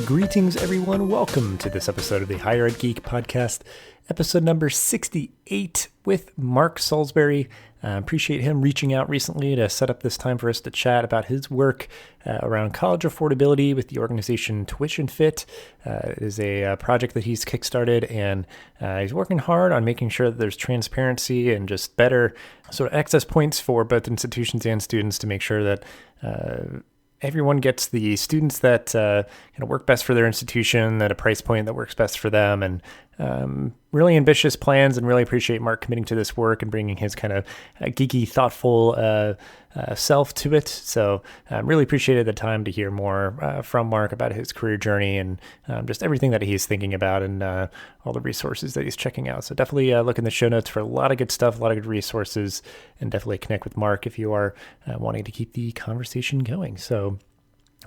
Greetings, everyone. Welcome to this episode of the Higher Ed Geek Podcast, episode number 68 with Mark Salisbury. Appreciate him reaching out recently to set up this time for us to chat about his work around college affordability with the organization TuitionFit. It is a project that he's kickstarted, and he's working hard on making sure that there's transparency and just better sort of access points for both institutions and students to make sure that everyone gets the students that kind of work best for their institution at a price point that works best for them, and really ambitious plans, and really appreciate Mark committing to this work and bringing his kind of geeky, thoughtful self to it. So really appreciated the time to hear more from Mark about his career journey and just everything that he's thinking about and all the resources that he's checking out. So definitely look in the show notes for a lot of good stuff, a lot of good resources, and definitely connect with Mark if you are wanting to keep the conversation going. So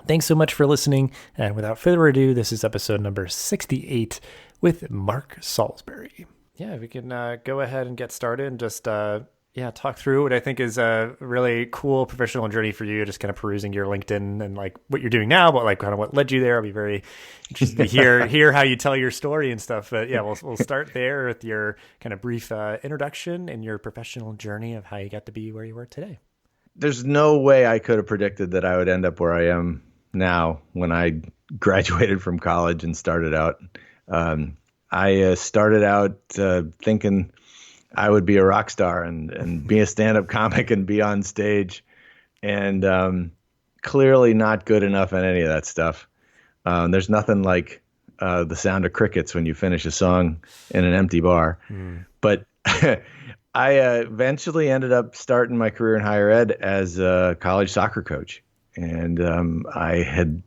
thanks so much for listening. And without further ado, this is episode number 68 with Mark Salisbury. Yeah, we can go ahead and get started and just talk through what I think is a really cool professional journey for you, just kind of perusing your LinkedIn and like what you're doing now, but like kind of what led you there. I'll be very interested to hear how you tell your story and stuff. But yeah, we'll start there with your kind of brief introduction and your professional journey of how you got to be where you are today. There's no way I could have predicted that I would end up where I am now when I graduated from college and started out. I started out thinking I would be a rock star and be a stand-up comic and be on stage, and clearly not good enough at any of that stuff. There's nothing like the sound of crickets when you finish a song in an empty bar. But I eventually ended up starting my career in higher ed as a college soccer coach. And I had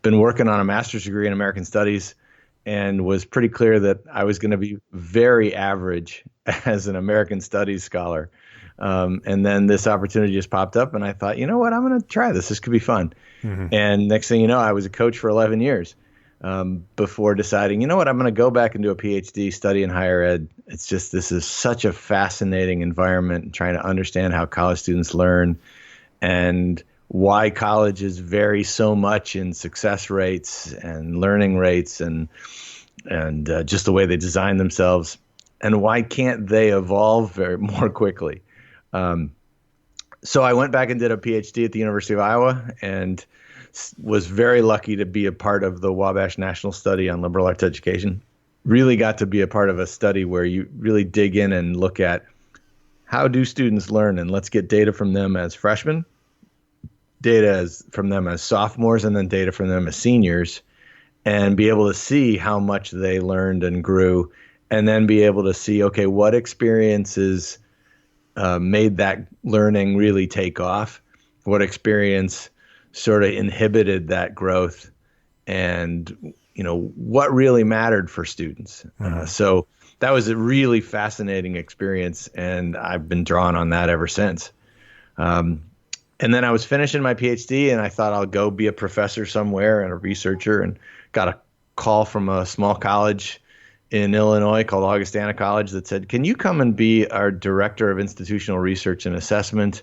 been working on a master's degree in American Studies and was pretty clear that I was going to be very average as an American Studies scholar. And then this opportunity just popped up, and I thought, you know what, I'm going to try this. This could be fun. Mm-hmm. And next thing you know, I was a coach for 11 years before deciding, you know what, I'm going to go back and do a PhD, study in higher ed. It's just, this is such a fascinating environment, and trying to understand how college students learn and why colleges vary so much in success rates and learning rates and just the way they design themselves, and why can't they evolve more quickly. So I went back and did a PhD at the University of Iowa, and was very lucky to be a part of the Wabash National Study on Liberal Arts Education. Really got to be a part of a study where you really dig in and look at how do students learn, and let's get data from them as freshmen, data from them as sophomores, and then data from them as seniors, and be able to see how much they learned and grew, and then be able to see, okay, what experiences made that learning really take off, what experience sort of inhibited that growth, and what really mattered for students. So that was a really fascinating experience, and I've been drawn on that ever since. And then I was finishing my PhD, and I thought I'll go be a professor somewhere and a researcher, and got a call from a small college in Illinois called Augustana College that said, can you come and be our director of institutional research and assessment?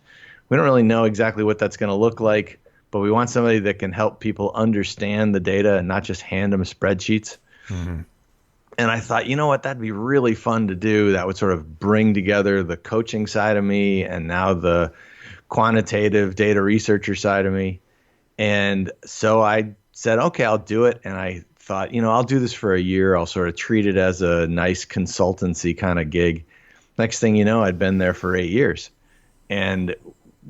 We don't really know exactly what that's going to look like, but we want somebody that can help people understand the data and not just hand them spreadsheets. Mm-hmm. And I thought, you know what, that'd be really fun to do. That would sort of bring together the coaching side of me and now the quantitative data researcher side of me. And so I said, okay, I'll do it. And I thought, I'll do this for a year. I'll sort of treat it as a nice consultancy kind of gig. Next thing you know, I'd been there for 8 years and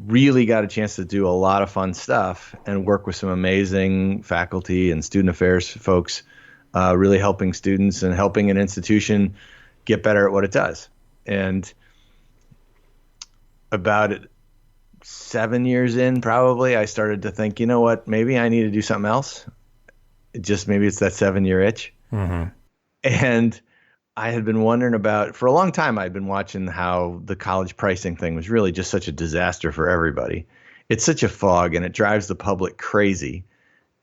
really got a chance to do a lot of fun stuff and work with some amazing faculty and student affairs folks, really helping students and helping an institution get better at what it does. And about 7 years in, probably, I started to think, you know what, maybe I need to do something else. Maybe it's that 7-year itch. Mm-hmm. And I had been wondering for a long time, I'd been watching how the college pricing thing was really just such a disaster for everybody. It's such a fog, and it drives the public crazy.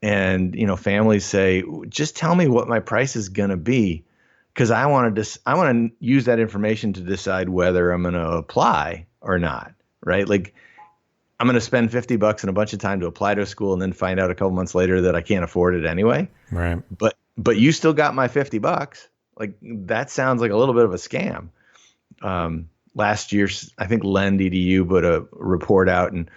And, families say, just tell me what my price is going to be, because I want to use that information to decide whether I'm going to apply or not, right? Like, I'm going to spend $50 and a bunch of time to apply to a school and then find out a couple months later that I can't afford it anyway. Right. But you still got my $50. Like, that sounds like a little bit of a scam. Last year, I think LendEDU put a report out, and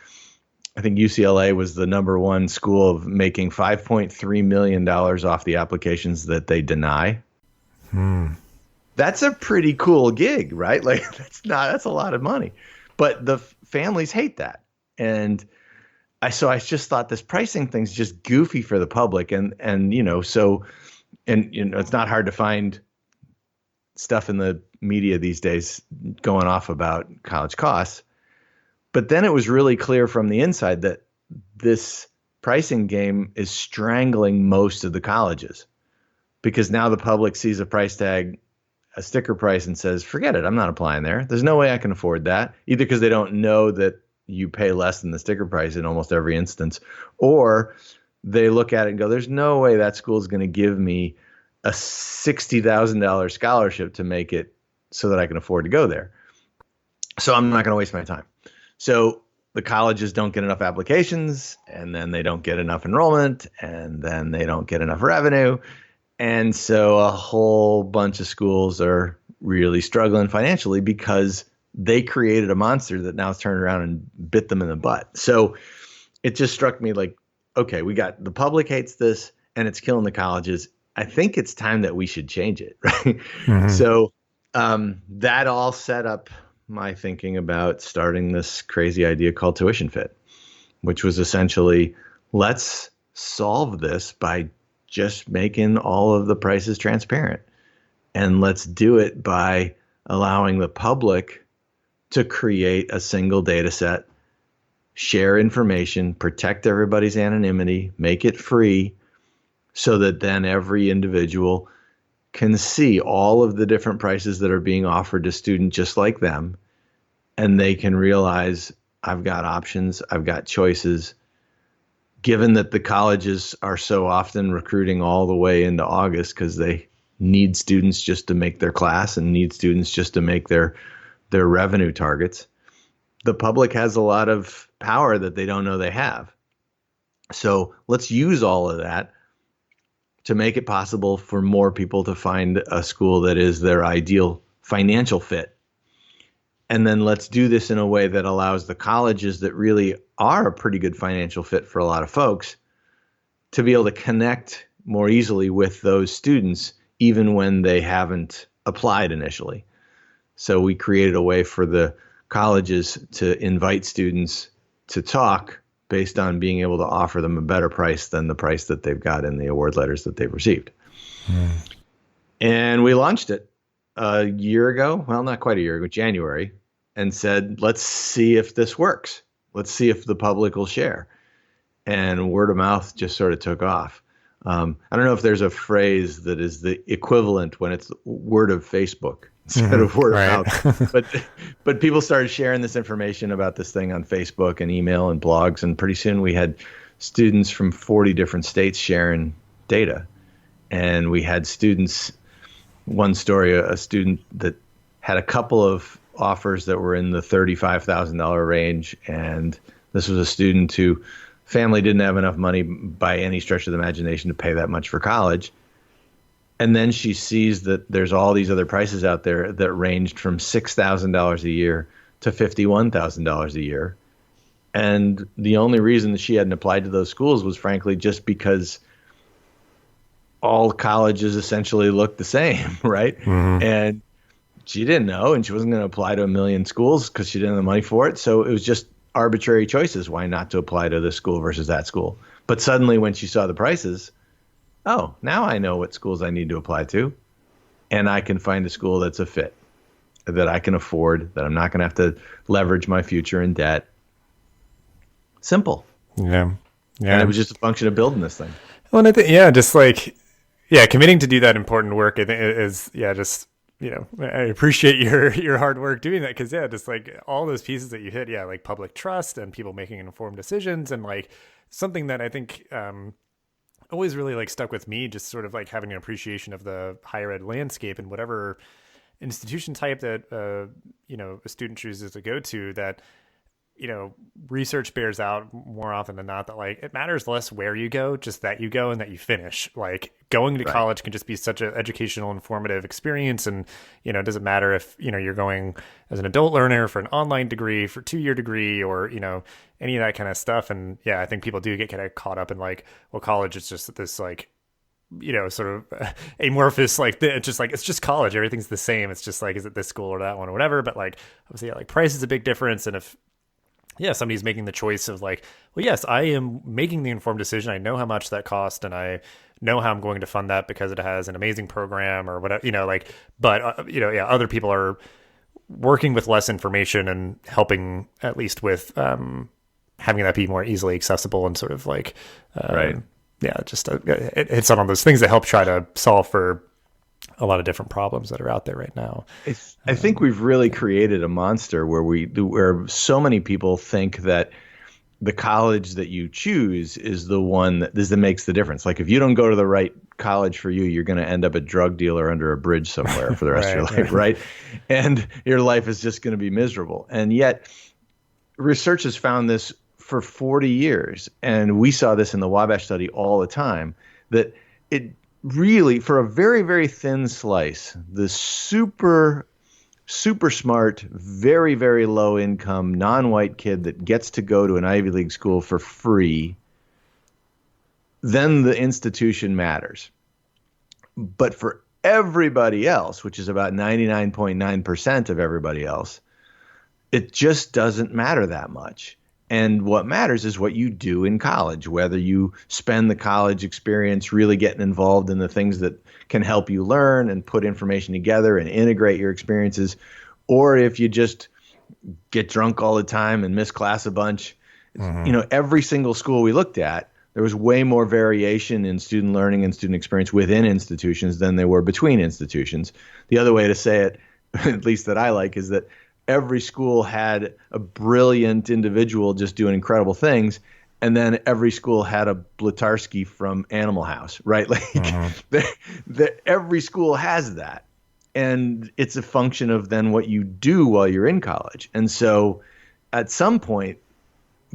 I think UCLA was the number one school of making $5.3 million off the applications that they deny. That's a pretty cool gig, right? Like, that's a lot of money, but the families hate that. And I just thought this pricing thing's just goofy for the public. And it's not hard to find stuff in the media these days going off about college costs. But then it was really clear from the inside that this pricing game is strangling most of the colleges, because now the public sees a price tag, a sticker price, and says, forget it, I'm not applying there. There's no way I can afford that, either because they don't know that you pay less than the sticker price in almost every instance, or they look at it and go, there's no way that school is going to give me a $60,000 scholarship to make it so that I can afford to go there. So I'm not going to waste my time. So the colleges don't get enough applications, and then they don't get enough enrollment, and then they don't get enough revenue. And so a whole bunch of schools are really struggling financially because they created a monster that now has turned around and bit them in the butt. So it just struck me like, okay, we got the public hates this and it's killing the colleges. I think it's time that we should change it, right? Mm-hmm. So that all set up my thinking about starting this crazy idea called TuitionFit, which was essentially, let's solve this by just making all of the prices transparent. And let's do it by allowing the public to create a single data set, share information, protect everybody's anonymity, make it free, so that then every individual can see all of the different prices that are being offered to students just like them. And they can realize, I've got options, I've got choices. Given that the colleges are so often recruiting all the way into August because they need students just to make their class and need students just to make their revenue targets, the public has a lot of power that they don't know they have. So let's use all of that to make it possible for more people to find a school that is their ideal financial fit. And then let's do this in a way that allows the colleges that really are a pretty good financial fit for a lot of folks to be able to connect more easily with those students, even when they haven't applied initially. So we created a way for the colleges to invite students to talk based on being able to offer them a better price than the price that they've got in the award letters that they've received. And we launched it a year ago, well, not quite a year ago, January, and said, let's see if this works. Let's see if the public will share. And word of mouth just sort of took off. I don't know if there's a phrase that is the equivalent when it's word of Facebook instead of word of mouth. But people started sharing this information about this thing on Facebook and email and blogs. And pretty soon we had students from 40 different states sharing data. And we had students, one story, a student that had a couple of offers that were in the $35,000 range. And this was a student who family didn't have enough money by any stretch of the imagination to pay that much for college. And then she sees that there's all these other prices out there that ranged from $6,000 a year to $51,000 a year. And the only reason that she hadn't applied to those schools was frankly just because all colleges essentially looked the same, right? And she didn't know, and she wasn't going to apply to a million schools because she didn't have the money for it. So it was just arbitrary choices. Why not to apply to this school versus that school? But suddenly when she saw the prices, oh, now I know what schools I need to apply to, and I can find a school that's a fit, that I can afford, that I'm not going to have to leverage my future in debt. Simple. Yeah. And it was just a function of building this thing. Well, and I think, committing to do that important work, I think is, just, I appreciate your hard work doing that, because just like all those pieces that you hit, like public trust and people making informed decisions, and like something that I think always really like stuck with me, just sort of like having an appreciation of the higher ed landscape and whatever institution type that a student chooses to go to, that research bears out more often than not that like it matters less where you go, just that you go and that you finish. Like going to college can just be such an educational, informative experience. And, it doesn't matter if, you're going as an adult learner for an online degree, for 2-year degree, or, any of that kind of stuff. And yeah, I think people do get kind of caught up in like, well, college is just this like, sort of amorphous, like it's just college. Everything's the same. It's just like, is it this school or that one or whatever? But like, obviously, like price is a big difference. And if, somebody's making the choice of like, well, yes, I am making the informed decision. I know how much that cost and I know how I'm going to fund that because it has an amazing program or whatever, but other people are working with less information and helping at least with having that be more easily accessible and sort of like, it's one of those things that help try to solve for a lot of different problems that are out there right now. I think we've really created a monster where so many people think that the college that you choose is the one that makes the difference. Like if you don't go to the right college for you, you're going to end up a drug dealer under a bridge somewhere for the rest of your life, right? And your life is just going to be miserable. And yet research has found this for 40 years. And we saw this in the Wabash study all the time, that it really, for a very, very thin slice, the super smart, very, very low income, non-white kid that gets to go to an Ivy League school for free, then the institution matters. But for everybody else, which is about 99.9% of everybody else, it just doesn't matter that much. And what matters is what you do in college, whether you spend the college experience really getting involved in the things that can help you learn and put information together and integrate your experiences, or if you just get drunk all the time and miss class a bunch. Every single school we looked at, there was way more variation in student learning and student experience within institutions than there were between institutions. The other way to say it, at least that I like, is that every school had a brilliant individual just doing incredible things. And then every school had a Blutarsky from Animal House, right? Like every school has that. And it's a function of then what you do while you're in college. And so at some point,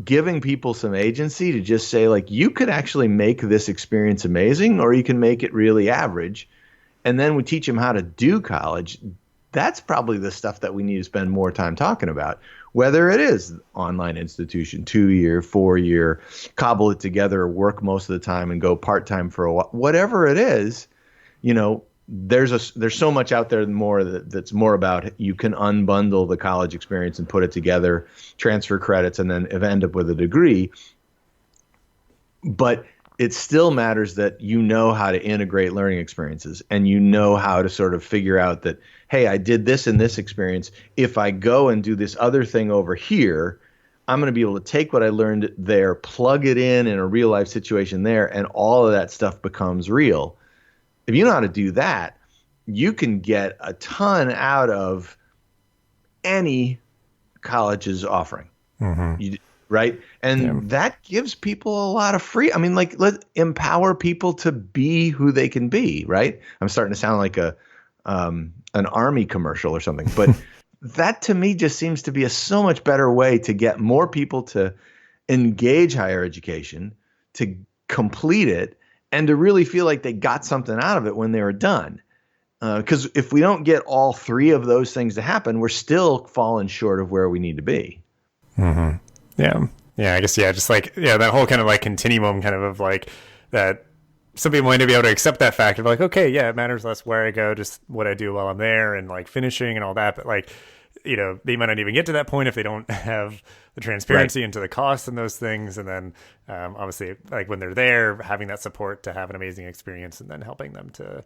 giving people some agency to just say, like, you could actually make this experience amazing, or you can make it really average. And then we teach them how to do college. That's probably the stuff that we need to spend more time talking about, whether it is online institution, 2-year, 4-year, cobble it together, work most of the time and go part-time for a while, whatever it is, there's so much out there more that's more about you can unbundle the college experience and put it together, transfer credits, and then end up with a degree. But it still matters that you know how to integrate learning experiences and you know how to sort of figure out that, hey, I did this in this experience. If I go and do this other thing over here, I'm going to be able to take what I learned there, plug it in a real life situation there, and all of that stuff becomes real. If you know how to do that, you can get a ton out of any college's offering. Right? And that gives people a lot of free. I mean, like, let's empower people to be who they can be, right? I'm starting to sound like an Army commercial or something, but that to me just seems to be a so much better way to get more people to engage higher education, to complete it, and to really feel like they got something out of it when they were done. Because if we don't get all three of those things to happen, we're still falling short of where we need to be. Yeah, I guess, just like, that whole kind of like continuum kind of like that some people might be able to accept that fact of like, okay, it matters less where I go, just what I do while I'm there and like finishing and all that. But like, they might not even get to that point if they don't have the transparency into the costs and those things. And then obviously like when they're there, having that support to have an amazing experience and then helping them to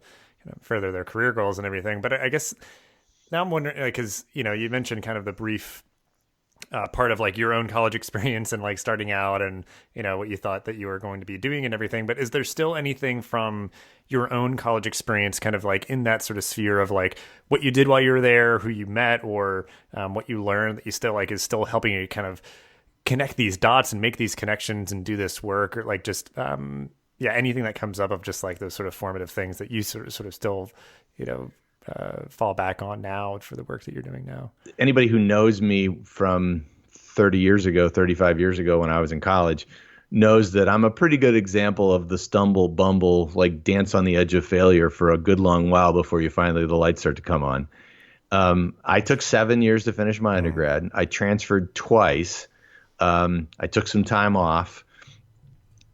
further their career goals and everything. But I guess now I'm wondering, like, cause you mentioned kind of the brief part of like your own college experience and like starting out and, what you thought that you were going to be doing and everything. But is there still anything from your own college experience kind of like in that sort of sphere of like what you did while you were there, who you met, or what you learned that you still like is still helping you kind of connect these dots and make these connections and do this work, or like just, anything that comes up of just like those sort of formative things that you sort of still, fall back on now for the work that you're doing now? Anybody who knows me from 30 years ago, 35 years ago when I was in college, knows that I'm a pretty good example of the stumble, bumble, like dance on the edge of failure for a good long while before you finally the lights start to come on. I took 7 years to finish my undergrad. I transferred twice. I took some time off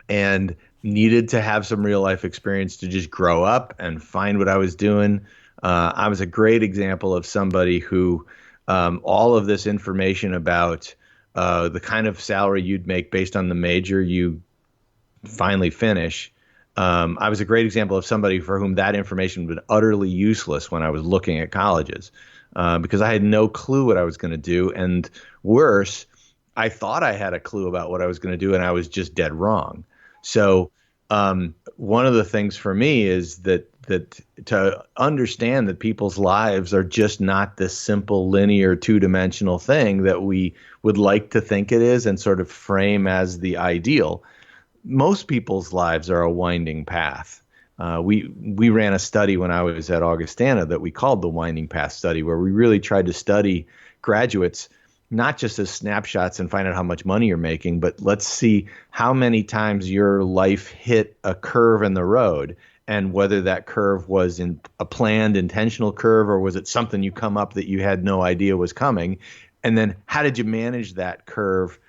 and needed to have some real life experience to just grow up and find what I was doing. I was a great example of somebody who all of this information about the kind of salary you'd make based on the major you finally finish. I was a great example of somebody for whom that information was utterly useless when I was looking at colleges because I had no clue what I was going to do. And worse, I thought I had a clue about what I was going to do, and I was just dead wrong. So one of the things for me is that to understand that people's lives are just not this simple, linear, two-dimensional thing that we would like to think it is and sort of frame as the ideal. Most people's lives are a winding path. We ran a study when I was at Augustana that we called the Winding Path Study, where we really tried to study graduates not just as snapshots and find out how much money you're making, but let's see how many times your life hit a curve in the road and whether that curve was in a planned, intentional curve, or was it something you come up that you had no idea was coming? And then how did you manage that curve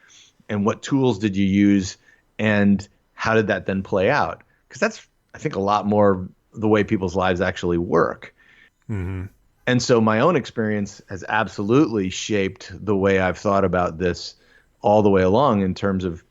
and what tools did you use and how did that then play out? Because that's, I think, a lot more the way people's lives actually work. Mm-hmm. And so my own experience has absolutely shaped the way I've thought about this all the way along in terms of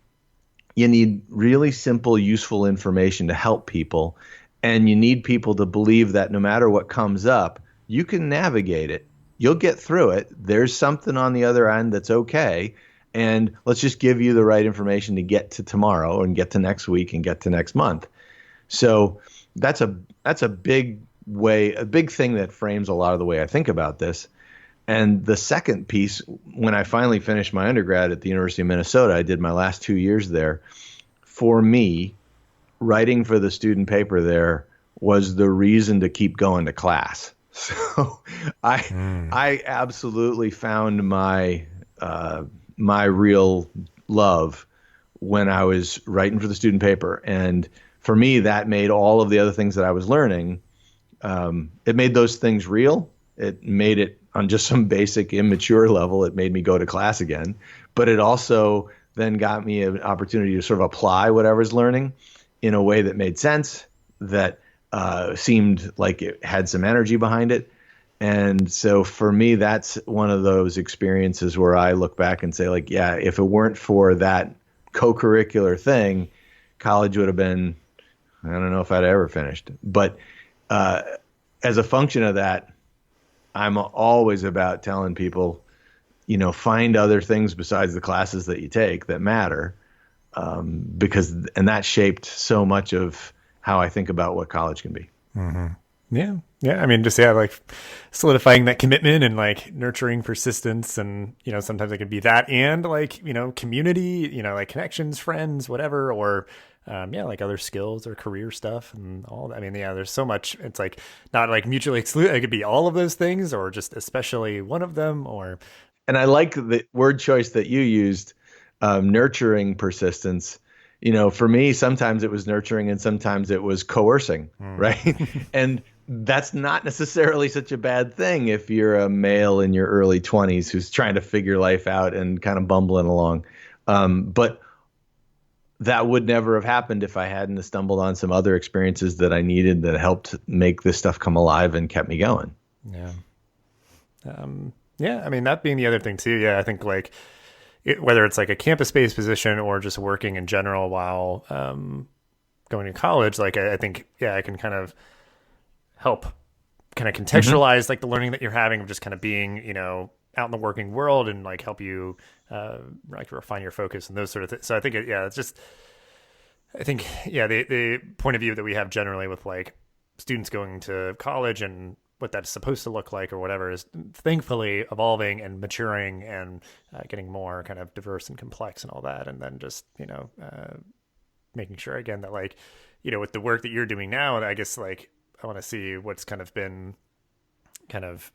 you need really simple, useful information to help people. And you need people to believe that no matter what comes up, you can navigate it. You'll get through it. There's something on the other end that's okay. And let's just give you the right information to get to tomorrow and get to next week and get to next month. So that's a big thing that frames a lot of the way I think about this. And the second piece, when I finally finished my undergrad at the University of Minnesota, I did my last 2 years there. For me, writing for the student paper there was the reason to keep going to class. So I absolutely found my real love when I was writing for the student paper. And for me, that made all of the other things that I was learning, it made those things real. It made it on just some basic immature level. It made me go to class again. But it also then got me an opportunity to sort of apply what I was learning in a way that made sense, that seemed like it had some energy behind it. And so for me, that's one of those experiences where I look back and say, like, yeah, if it weren't for that co-curricular thing, college would have been, I don't know if I'd ever finished. But as a function of that, I'm always about telling people, find other things besides the classes that you take that matter, because that shaped so much of how I think about what college can be. Mm-hmm. Yeah. I mean, like solidifying that commitment and like nurturing persistence, and sometimes it can be that and like community, like connections, friends, whatever, or like other skills or career stuff and all that. I mean, there's so much. It's like not like mutually exclusive. It could be all of those things or just especially one of them. And I like the word choice that you used, nurturing persistence. For me, sometimes it was nurturing and sometimes it was coercing, right? And that's not necessarily such a bad thing if you're a male in your early 20s who's trying to figure life out and kind of bumbling along. But that would never have happened if I hadn't stumbled on some other experiences that I needed that helped make this stuff come alive and kept me going. Yeah. I mean, that being the other thing too. Yeah. I think like whether it's like a campus-based position or just working in general while going to college, like I think, I can kind of help kind of contextualize like the learning that you're having of just kind of being, out in the working world and like help you like refine your focus and those sort of things. So I think, it's just, I think, the point of view that we have generally with like students going to college and what that's supposed to look like or whatever is thankfully evolving and maturing and getting more kind of diverse and complex and all that. And then just, making sure again that like, with the work that you're doing now, I guess like I want to see what's kind of been kind of,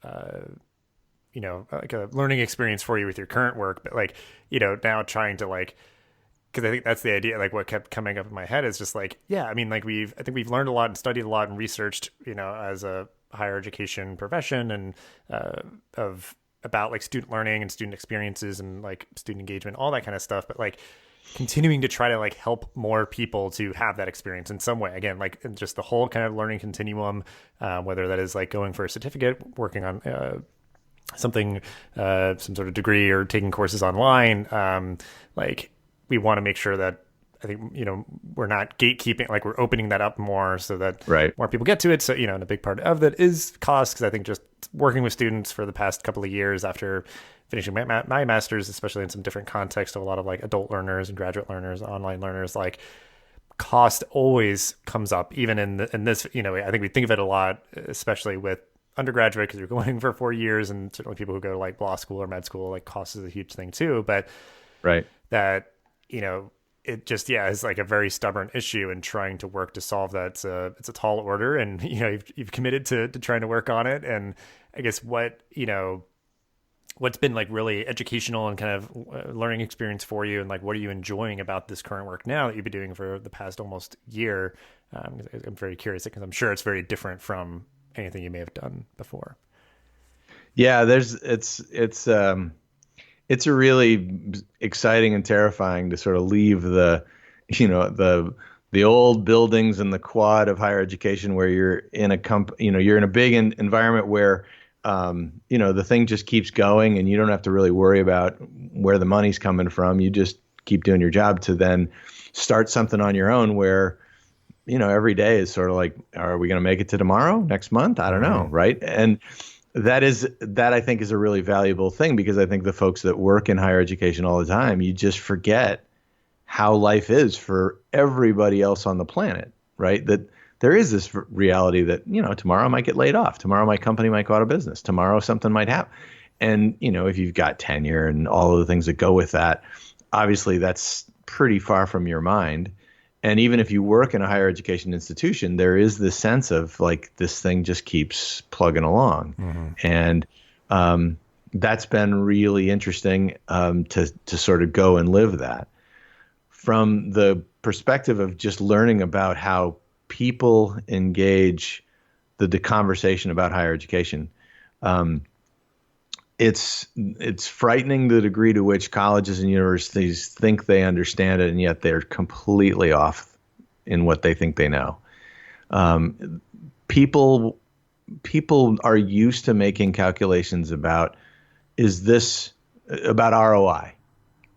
like a learning experience for you with your current work, but like, now trying to like, because I think that's the idea, like what kept coming up in my head is just like, yeah, I mean, like I think we've learned a lot and studied a lot and researched, as a higher education profession and about like student learning and student experiences and like student engagement, all that kind of stuff. But like continuing to try to like help more people to have that experience in some way, again, like just the whole kind of learning continuum, whether that is like going for a certificate, working on something, some sort of degree, or taking courses online. Like we want to make sure that I think, we're not gatekeeping, like we're opening that up more so that more people get to it. So, and a big part of that is cost. Cause I think just working with students for the past couple of years after finishing my master's, especially in some different context of a lot of like adult learners and graduate learners, online learners, like cost always comes up even in this, I think we think of it a lot, especially with undergraduate, because you're going for 4 years, and certainly people who go to like law school or med school, like cost is a huge thing too. But that, it just, is like a very stubborn issue, and trying to work to solve that. It's a tall order, and, you've committed to trying to work on it. And I guess what's been like really educational and kind of learning experience for you, and like, what are you enjoying about this current work now that you've been doing for the past almost year? I'm very curious, because I'm sure it's very different from anything you may have done before. Yeah, it's a really exciting and terrifying to sort of leave the old buildings and the quad of higher education, where you're in you're in a big environment where, the thing just keeps going, and you don't have to really worry about where the money's coming from. You just keep doing your job, to then start something on your own where, every day is sort of like, are we going to make it to tomorrow, next month? I don't know. Right. And that I think is a really valuable thing, because I think the folks that work in higher education all the time, you just forget how life is for everybody else on the planet, right? That there is this reality that, tomorrow I might get laid off. Tomorrow my company might go out of business. Tomorrow something might happen. And, if you've got tenure and all of the things that go with that, obviously that's pretty far from your mind. And even if you work in a higher education institution, there is this sense of like, this thing just keeps plugging along. And that's been really interesting to sort of go and live that. From the perspective of just learning about how people engage the conversation about higher education, it's frightening the degree to which colleges and universities think they understand it, and yet they're completely off in what they think they know. People are used to making calculations about ROI,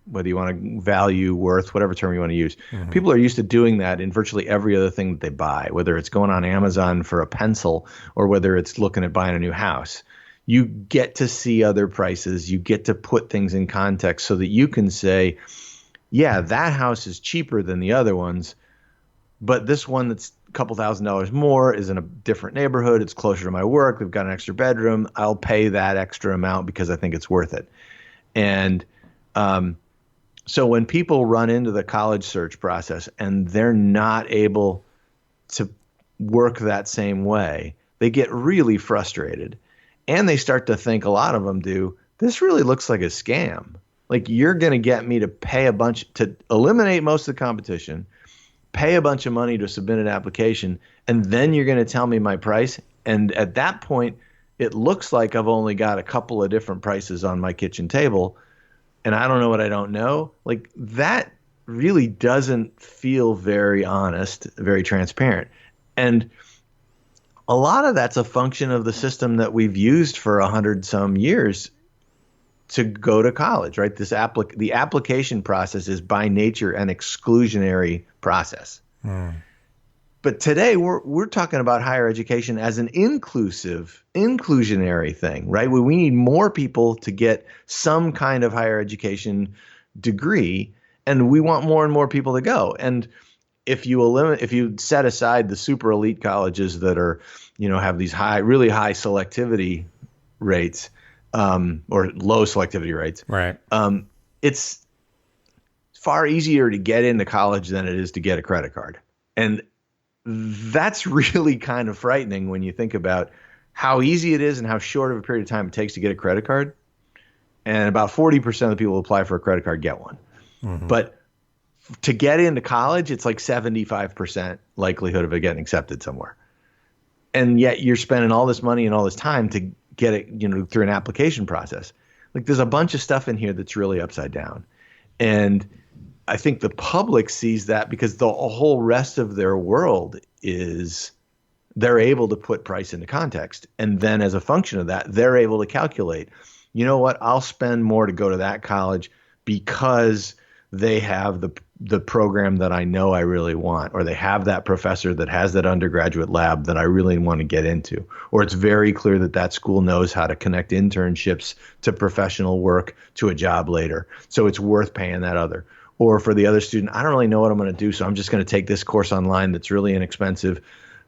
whether you want to value, worth, whatever term you want to use. People are used to doing that in virtually every other thing that they buy, whether it's going on Amazon for a pencil or whether it's looking at buying a new house. You get to see other prices. You get to put things in context so that you can say, yeah, that house is cheaper than the other ones, but this one that's a couple $1,000s more is in a different neighborhood. It's closer to my work. They've got an extra bedroom. I'll pay that extra amount because I think it's worth it. And so when people run into the college search process and they're not able to work that same way, they get really frustrated. And they start to think, a lot of them do, this really looks like a scam. Like, you're going to get me to pay to eliminate most of the competition, pay a bunch of money to submit an application, and then you're going to tell me my price. And at that point, it looks like I've only got a couple of different prices on my kitchen table, and I don't know what I don't know. Like, that really doesn't feel very honest, very transparent. And a lot of that's a function of the system that we've used for 100-some years to go to college, right? The application process is by nature an exclusionary process. But today we're talking about higher education as an inclusionary thing, right? We need more people to get some kind of higher education degree, and we want more and more people to go. And if you set aside the super elite colleges that are, have these really high selectivity rates, or low selectivity rates, right? It's far easier to get into college than it is to get a credit card. And that's really kind of frightening when you think about how easy it is and how short of a period of time it takes to get a credit card. And about 40% of the people who apply for a credit card get one. Mm-hmm. But to get into college, it's like 75% likelihood of it getting accepted somewhere. And yet you're spending all this money and all this time to get it, through an application process. Like, there's a bunch of stuff in here that's really upside down. And I think the public sees that because the whole rest of their world is they're able to put price into context. And then as a function of that, they're able to calculate, you know what, I'll spend more to go to that college because they have the program that I know I really want, or they have that professor that has that undergraduate lab that I really want to get into, or it's very clear that that school knows how to connect internships to professional work to a job later. So it's worth paying that other. Or for the other student, I don't really know what I'm going to do, so I'm just going to take this course online that's really inexpensive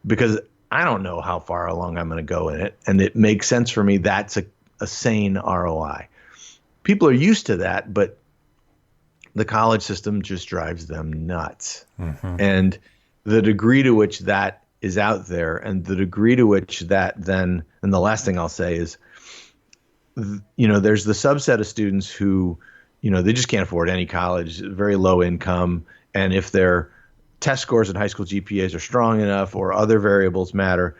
because I don't know how far along I'm going to go in it. And it makes sense for me. That's a sane ROI. People are used to that, but the college system just drives them nuts. Mm-hmm. And the degree to which that is out there, and the degree to which that then, and the last thing I'll say is, there's the subset of students who, they just can't afford any college, very low income. And if their test scores and high school GPAs are strong enough or other variables matter,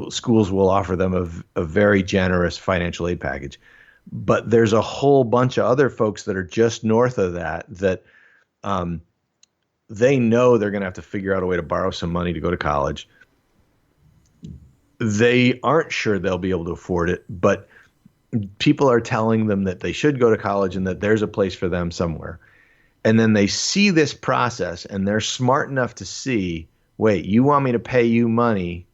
schools will offer them a very generous financial aid package. But there's a whole bunch of other folks that are just north of that they know they're going to have to figure out a way to borrow some money to go to college. They aren't sure they'll be able to afford it, but people are telling them that they should go to college and that there's a place for them somewhere. And then they see this process and they're smart enough to see, wait, you want me to pay you money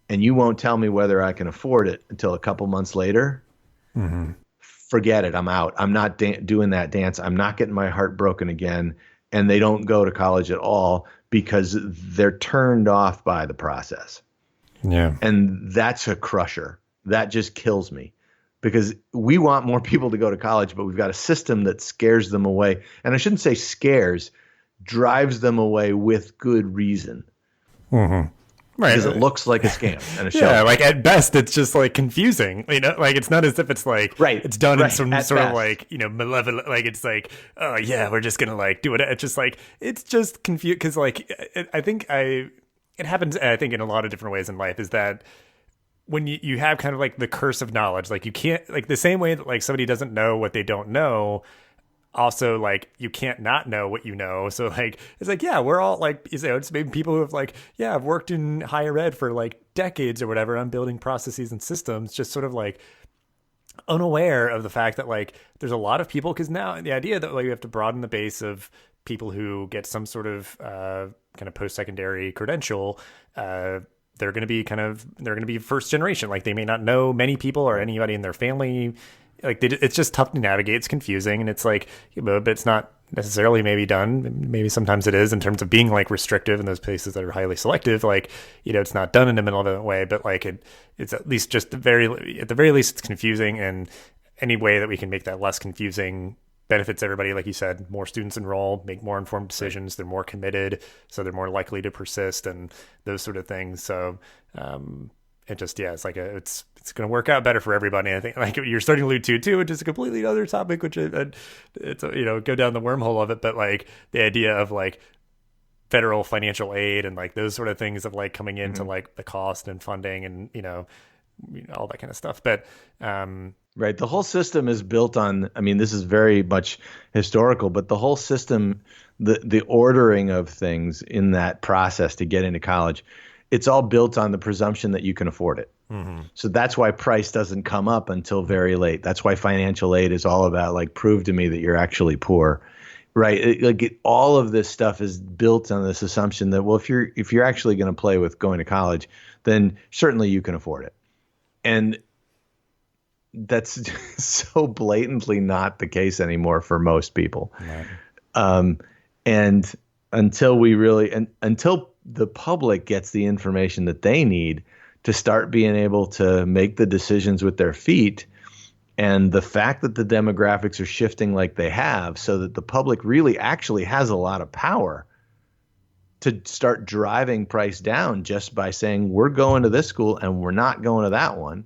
and you won't tell me whether I can afford it until a couple months later? Mm-hmm. Forget it. I'm out. I'm not doing that dance. I'm not getting my heart broken again. And they don't go to college at all because they're turned off by the process. Yeah. And that's a crusher. That just kills me because we want more people to go to college, but we've got a system that scares them away. And I shouldn't say scares, drives them away with good reason. Mm-hmm. Right. Because it looks like a scam and a show. Yeah, like at best, it's just like confusing. Like it's not as if it's like it's done in some sort of like malevolent. Like it's like, oh yeah, we're just gonna like do it. It's just like it's just confused because like I think it happens. I think in a lot of different ways in life is that when you have kind of like the curse of knowledge, like you can't like the same way that like somebody doesn't know what they don't know. Also, like, you can't not know what you know. So, like, it's like, yeah, we're all, like, it's maybe people who have, like, yeah, I've worked in higher ed for, like, decades or whatever. I'm building processes and systems, just sort of, like, unaware of the fact that, like, there's a lot of people, because now the idea that, like, we have to broaden the base of people who get some sort of kind of post-secondary credential, they're going to be first generation. Like, they may not know many people or anybody in their family. Like it's just tough to navigate. It's confusing, and it's like, but it's not necessarily maybe done. Maybe sometimes it is in terms of being like restrictive in those places that are highly selective. Like, it's not done in a malevolent way, but like it's at least just at the very least it's confusing. And any way that we can make that less confusing benefits everybody. Like you said, more students enroll, make more informed decisions. They're more committed, so they're more likely to persist and those sort of things. So, it just, it's like it's going to work out better for everybody. I think like you're starting to allude to too, which is a completely other topic, which it's go down the wormhole of it. But like the idea of like federal financial aid and like those sort of things of like coming into like the cost and funding and, all that kind of stuff. But, right. The whole system is built on, this is very much historical, but the whole system, the ordering of things in that process to get into college, it's all built on the presumption that you can afford it. Mm-hmm. So that's why price doesn't come up until very late. That's why financial aid is all about like, prove to me that you're actually poor, right? All of this stuff is built on this assumption that, well, if you're actually going to play with going to college, then certainly you can afford it. And that's so blatantly not the case anymore for most people. Right. And until the public gets the information that they need to start being able to make the decisions with their feet, and the fact that the demographics are shifting like they have, so that the public really actually has a lot of power to start driving price down just by saying we're going to this school and we're not going to that one.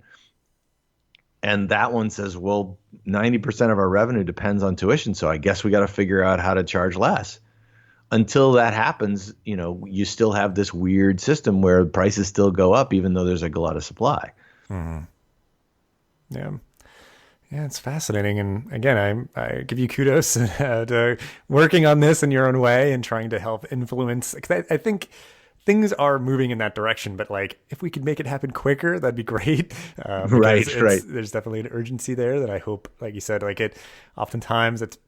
And that one says, well, 90% of our revenue depends on tuition, so I guess we got to figure out how to charge less. Until that happens, you still have this weird system where prices still go up even though there's a lot of supply. Mm-hmm. Yeah. Yeah, it's fascinating. And again, I give you kudos to working on this in your own way and trying to help influence. 'Cause I think things are moving in that direction, but like if we could make it happen quicker, that'd be great. Right. There's definitely an urgency there that I hope, like you said, like oftentimes it's,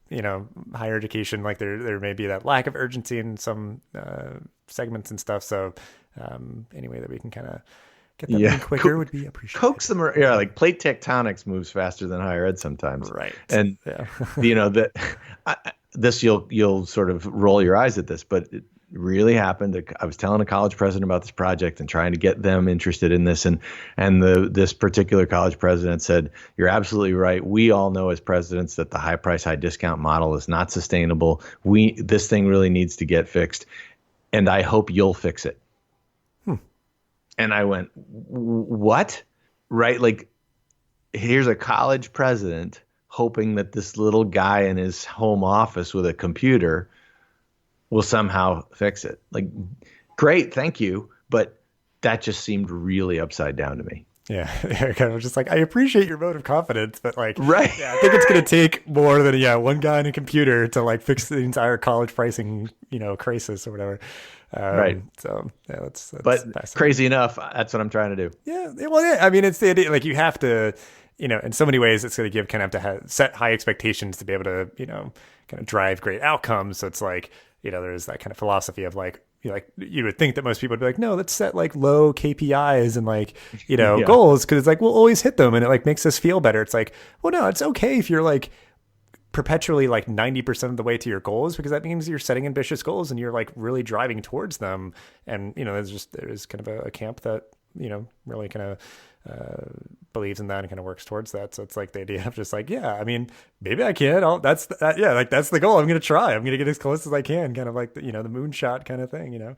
higher education, like there may be that lack of urgency in some segments and stuff. So any way that we can kind of get that moving quicker would be appreciated. Coax them, like plate tectonics moves faster than higher ed sometimes. Right. And this you'll sort of roll your eyes at this, but it really happened. I was telling a college president about this project and trying to get them interested in this, and this particular college president said, "You're absolutely right. We all know as presidents that the high price, high discount model is not sustainable. This thing really needs to get fixed, and I hope you'll fix it." And I went, what? Right? Like, here's a college president hoping that this little guy in his home office with a computer will somehow fix it. Like, great, thank you. But that just seemed really upside down to me. Yeah, kind of just like, I appreciate your vote of confidence, but like, right. Yeah, I think it's going to take more than one guy in a computer to like fix the entire college pricing, crisis or whatever. Right. So yeah, that's but crazy enough, that's what I'm trying to do. Yeah. Well, yeah. I mean, it's the idea. Like you have to, in so many ways, it's going to set high expectations to be able to, kind of drive great outcomes. So it's like, there's that kind of philosophy of like, you would think that most people would be like, no, let's set like low KPIs and like, goals. Cause it's like, we'll always hit them and it like makes us feel better. It's like, well, no, it's okay if you're like perpetually like 90% of the way to your goals, because that means you're setting ambitious goals and you're like really driving towards them. And, there is kind of a camp that, really kind of believes in that and kind of works towards that. So it's like the idea of just like, yeah, I mean, maybe I can. That's the goal. I'm going to try. I'm going to get as close as I can. Kind of like the moonshot kind of thing.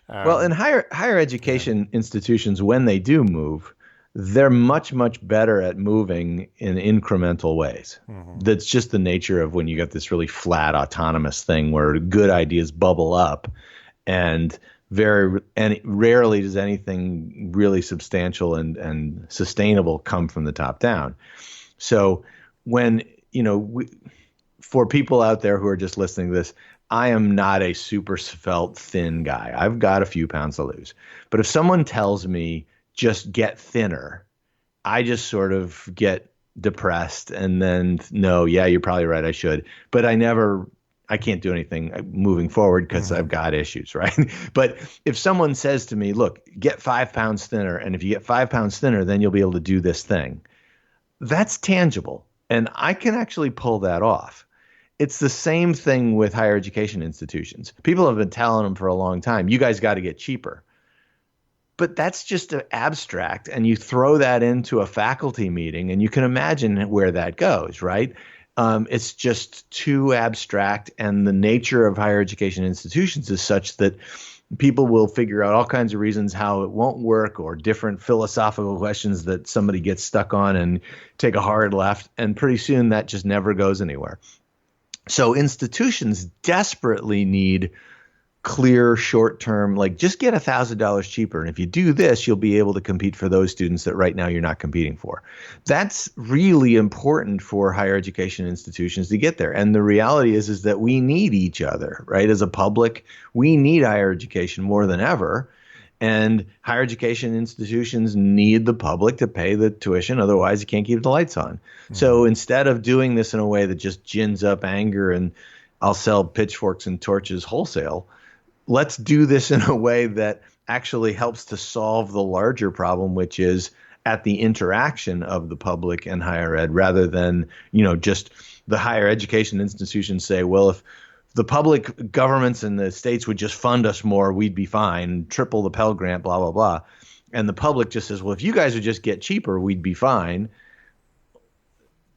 Well, in higher education institutions, when they do move, they're much, much better at moving in incremental ways. Mm-hmm. That's just the nature of when you get this really flat autonomous thing where good ideas bubble up, and rarely does anything really substantial and sustainable come from the top down. So when, for people out there who are just listening to this, I am not a super svelte, thin guy. I've got a few pounds to lose. But if someone tells me just get thinner, I just sort of get depressed and then no, yeah, you're probably right, I should. But I can't do anything moving forward because I've got issues, right? But if someone says to me, look, get 5 pounds thinner, and if you get 5 pounds thinner, then you'll be able to do this thing, that's tangible. And I can actually pull that off. It's the same thing with higher education institutions. People have been telling them for a long time, you guys got to get cheaper. But that's just an abstract, and you throw that into a faculty meeting, and you can imagine where that goes, right? It's just too abstract, and the nature of higher education institutions is such that people will figure out all kinds of reasons how it won't work, or different philosophical questions that somebody gets stuck on and take a hard left, and pretty soon that just never goes anywhere. So institutions desperately need clear short-term, like just get $1,000 cheaper. And if you do this, you'll be able to compete for those students that right now you're not competing for. That's really important for higher education institutions to get there. And the reality is that we need each other, right? As a public, we need higher education more than ever. And higher education institutions need the public to pay the tuition. Otherwise, you can't keep the lights on. Mm-hmm. So instead of doing this in a way that just gins up anger and I'll sell pitchforks and torches wholesale, let's do this in a way that actually helps to solve the larger problem, which is at the interaction of the public and higher ed, rather than, just the higher education institutions say, well, if the public governments and the states would just fund us more, we'd be fine, triple the Pell Grant, blah, blah, blah. And the public just says, well, if you guys would just get cheaper, we'd be fine.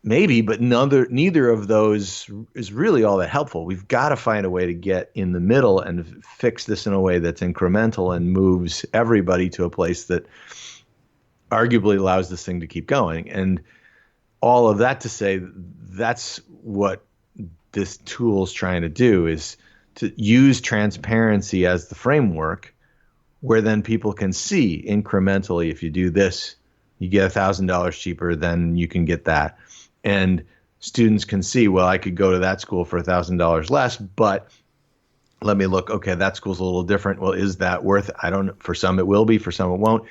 maybe, but neither of those is really all that helpful. We've got to find a way to get in the middle and fix this in a way that's incremental and moves everybody to a place that arguably allows this thing to keep going. And all of that to say, that's what this tool is trying to do, is to use transparency as the framework, where then people can see incrementally, if you do this, you get $1,000 cheaper, then you can get that. And students can see, well, I could go to that school for $1,000 less, but let me look, okay, that school's a little different. Well, is that worth it? I don't know. For some it will be, for some it won't.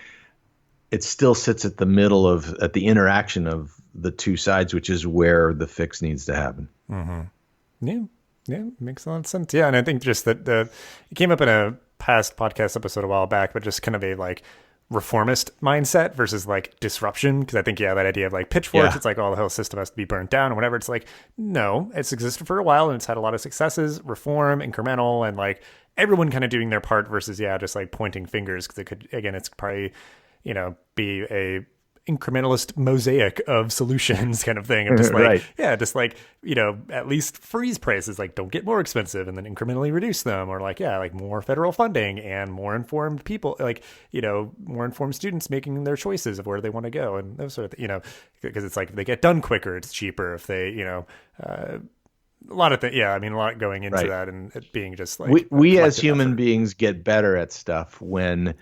It still sits at the middle at the interaction of the two sides, which is where the fix needs to happen. Mm-hmm. Yeah, makes a lot of sense. Yeah, and I think just that it came up in a past podcast episode a while back, but just kind of a like reformist mindset versus like disruption. Because I think, that idea of like pitchforks, it's like, oh, the whole system has to be burnt down or whatever. It's like, no, it's existed for a while and it's had a lot of successes, reform, incremental, and like everyone kind of doing their part versus, just like pointing fingers. Because it could, again, it's probably, be a incrementalist mosaic of solutions kind of thing. Of just like, at least freeze prices, like don't get more expensive and then incrementally reduce them, or like more federal funding and more informed people, like, more informed students making their choices of where they want to go and those sort of, because it's like if they get done quicker, it's cheaper. If they, a lot of things. Yeah. I mean, a lot going into that, and it being just like, we as human beings get better at stuff when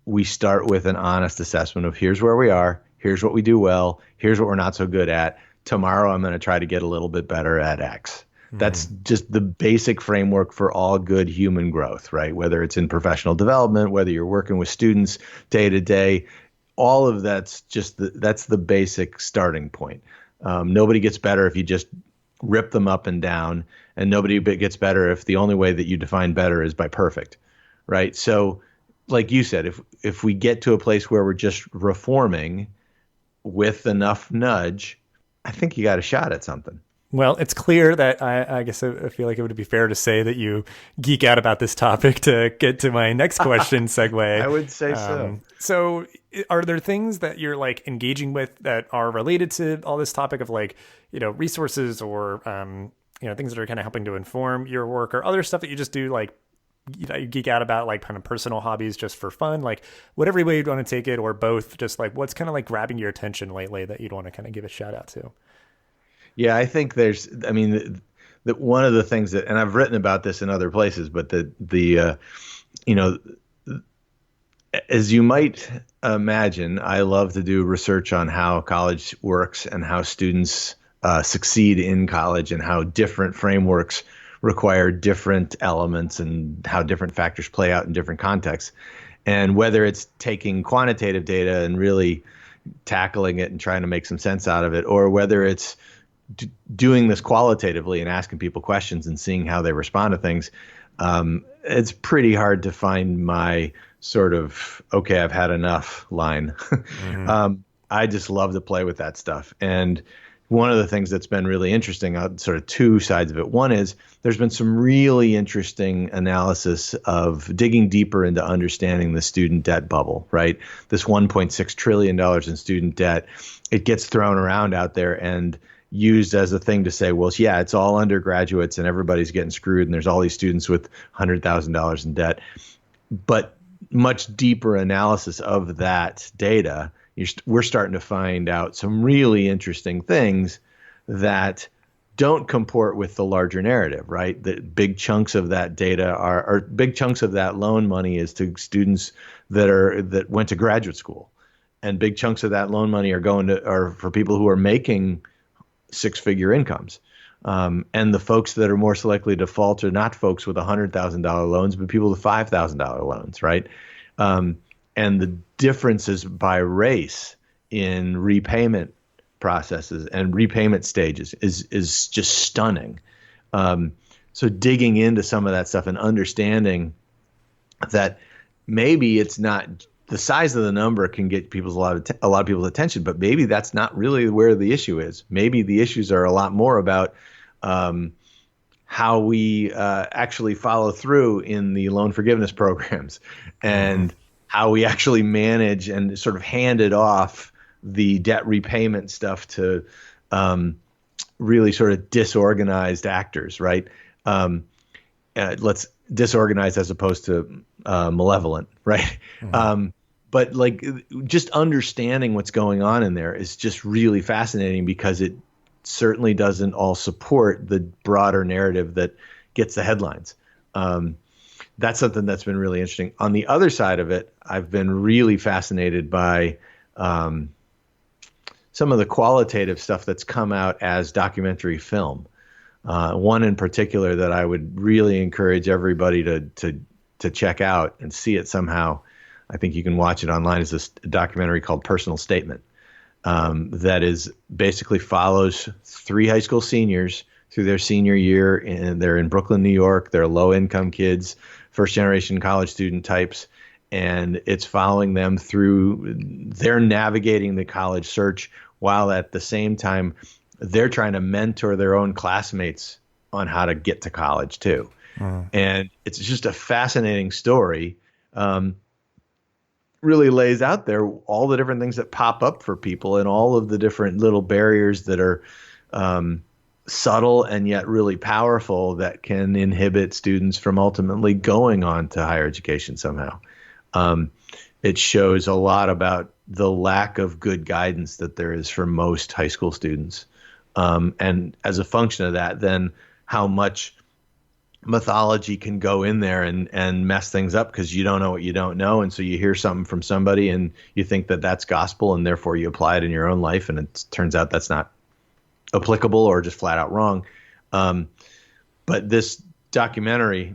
we start with an honest assessment of here's where we are. Here's what we do well. Here's what we're not so good at. Tomorrow, I'm going to try to get a little bit better at X. Mm-hmm. That's just the basic framework for all good human growth, right? Whether it's in professional development, whether you're working with students day to day, all of that's just that's the basic starting point. Nobody gets better if you just rip them up and down, and nobody gets better if the only way that you define better is by perfect, right? So, like you said, if we get to a place where we're just reforming with enough nudge, I think you got a shot at something. Well, it's clear that I guess I feel like it would be fair to say that you geek out about this topic to get to my next question segue. I would say so. So are there things that you're like engaging with that are related to all this topic of like, resources or, things that are kind of helping to inform your work, or other stuff that you just do like, you geek out about, like kind of personal hobbies just for fun, like whatever way you'd want to take it, or both, just like what's kind of like grabbing your attention lately that you'd want to kind of give a shout out to? Yeah, I think that one of the things that, and I've written about this in other places, but as you might imagine, I love to do research on how college works and how students succeed in college, and how different frameworks require different elements and how different factors play out in different contexts. And whether it's taking quantitative data and really tackling it and trying to make some sense out of it, or whether it's doing this qualitatively and asking people questions and seeing how they respond to things, it's pretty hard to find my sort of, okay, I've had enough line. Mm-hmm. I just love to play with that stuff. And one of the things that's been really interesting, sort of two sides of it. One is there's been some really interesting analysis of digging deeper into understanding the student debt bubble, right? This $1.6 trillion in student debt, it gets thrown around out there and used as a thing to say, well, yeah, it's all undergraduates and everybody's getting screwed, and there's all these students with $100,000 in debt. But much deeper analysis of that data, we're starting to find out some really interesting things that don't comport with the larger narrative, right? That big chunks of that data or big chunks of that loan money is to students that went to graduate school, and big chunks of that loan money are for people who are making six-figure incomes. And the folks that are more likely to default are not folks with $100,000 loans, but people with $5,000 loans, right? And the differences by race in repayment processes and repayment stages is just stunning. So digging into some of that stuff and understanding that maybe it's not the size of the number can get a lot of people's attention, but maybe that's not really where the issue is. Maybe the issues are a lot more about how we actually follow through in the loan forgiveness programs, and how we actually manage and sort of handed off the debt repayment stuff to really sort of disorganized actors, right? Let's disorganized as opposed to malevolent, right? Mm-hmm. But like just understanding what's going on in there is just really fascinating because it certainly doesn't all support the broader narrative that gets the headlines. That's something that's been really interesting. On the other side of it, I've been really fascinated by some of the qualitative stuff that's come out as documentary film. One in particular that I would really encourage everybody to check out and see it somehow. I think you can watch it online. Is this documentary called Personal Statement that is basically follows 3 high school seniors through their senior year, and they're in Brooklyn, New York. They're low-income kids, first-generation college student types, and it's following them through. They're navigating the college search while at the same time they're trying to mentor their own classmates on how to get to college too. And it's just a fascinating story. Really lays out there all the different things that pop up for people and all of the different little barriers that are subtle and yet really powerful that can inhibit students from ultimately going on to higher education somehow. It shows a lot about the lack of good guidance that there is for most high school students. And as a function of that, then how much mythology can go in there and mess things up because you don't know what you don't know. And so you hear something from somebody and you think that that's gospel and therefore you apply it in your own life. And it turns out that's not applicable or just flat out wrong. But this documentary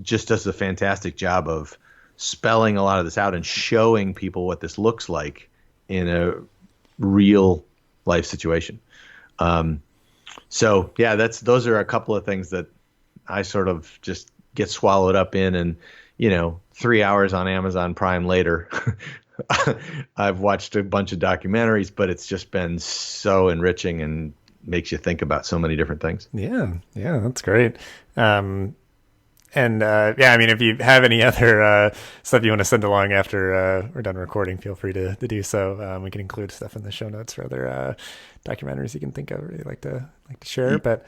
just does a fantastic job of spelling a lot of this out and showing people what this looks like in a real life situation. So yeah, those are a couple of things that I sort of just get swallowed up in, and 3 hours on Amazon Prime later, I've watched a bunch of documentaries, but it's just been so enriching and makes you think about so many different things. Yeah, that's great. I mean, if you have any other stuff you want to send along after we're done recording, feel free to do so. We can include stuff in the show notes for other documentaries you can think of or you'd like to share. But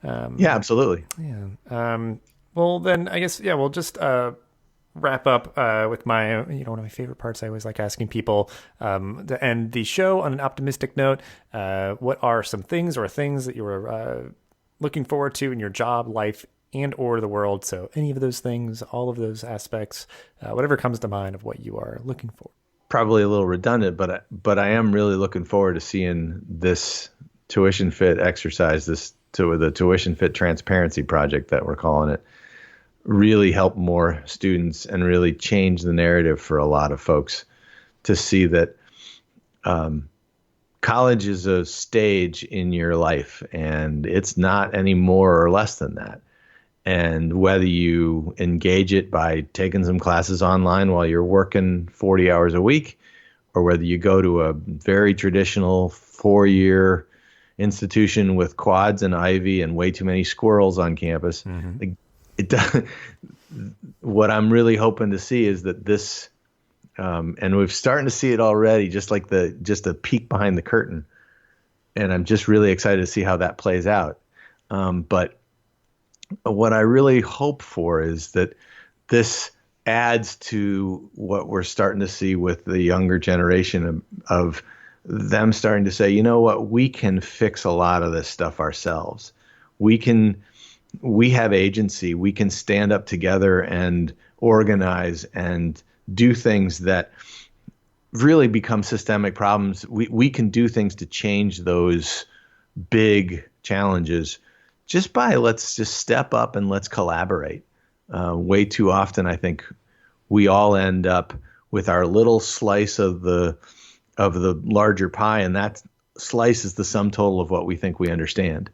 yeah, absolutely. Yeah. Well, then I guess we'll just wrap up with my one of my favorite parts. I always like asking people to end the show on an optimistic note. What are some things that you were looking forward to in your job, life, and or the world? So any of those things, all of those aspects, whatever comes to mind of what you are looking for. Probably a little redundant, but I am really looking forward to seeing this TuitionFit exercise, the TuitionFit transparency project that we're calling it, really help more students and really change the narrative for a lot of folks to see that college is a stage in your life and it's not any more or less than that. And whether you engage it by taking some classes online while you're working 40 hours a week, or whether you go to a very traditional 4-year institution with quads and ivy and way too many squirrels on campus, what I'm really hoping to see is that this, and we're starting to see it already, just a peek behind the curtain. And I'm just really excited to see how that plays out. But what I really hope for is that this adds to what we're starting to see with the younger generation of them starting to say, you know what, we can fix a lot of this stuff ourselves. We have agency. We can stand up together and organize and do things that really become systemic problems. We can do things to change those big challenges just by let's just step up and let's collaborate. Way too often, I think we all end up with our little slice of the larger pie, and that slice is the sum total of what we think we understand.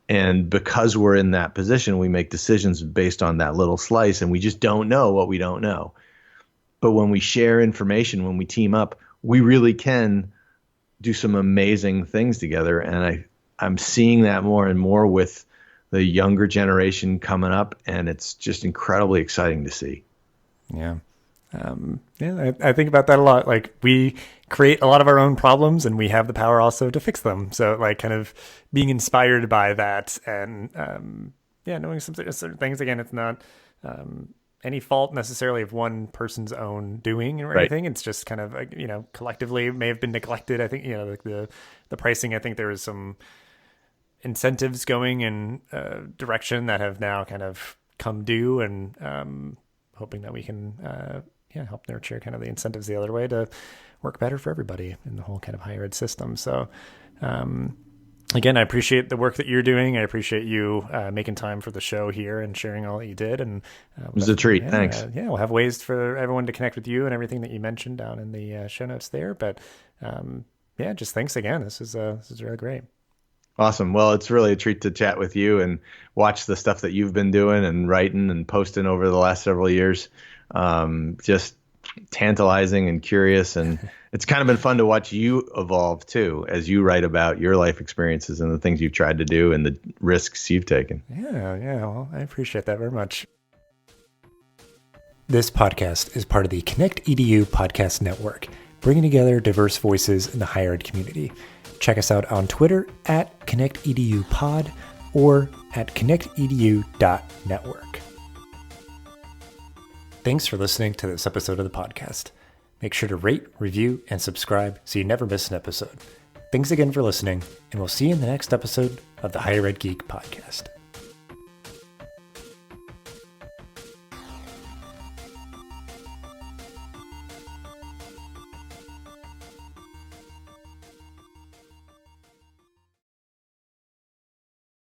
And because we're in that position, we make decisions based on that little slice, and we just don't know what we don't know. But when we share information, when we team up, we really can do some amazing things together. And I'm seeing that more and more with the younger generation coming up, and it's just incredibly exciting to see. Yeah. I think about that a lot. Like, we create a lot of our own problems and we have the power also to fix them. So like kind of being inspired by that and, knowing some certain things. Again, it's not, any fault necessarily of one person's own doing or anything. It's just kind of, collectively may have been neglected. I think, like the pricing, I think there was some incentives going in a direction that have now kind of come due, and hoping that we can, help nurture kind of the incentives the other way to work better for everybody in the whole kind of higher ed system. So, again, I appreciate the work that you're doing. I appreciate you making time for the show here and sharing all that you did. And it was a treat. Thanks. We'll have ways for everyone to connect with you and everything that you mentioned down in the show notes there. But just thanks again. This is really great. Awesome. Well, it's really a treat to chat with you and watch the stuff that you've been doing and writing and posting over the last several years. Just tantalizing and curious, and it's kind of been fun to watch you evolve too as you write about your life experiences and the things you've tried to do and the risks you've taken. Well, I appreciate that very much. This podcast is part of the ConnectEDU Podcast Network, bringing together diverse voices in the higher ed community. Check us out on Twitter at ConnectEDUPod or at ConnectEDU.network. Thanks for listening to this episode of the podcast. Make sure to rate, review, and subscribe so you never miss an episode. Thanks again for listening, and we'll see you in the next episode of the Higher Ed Geek Podcast.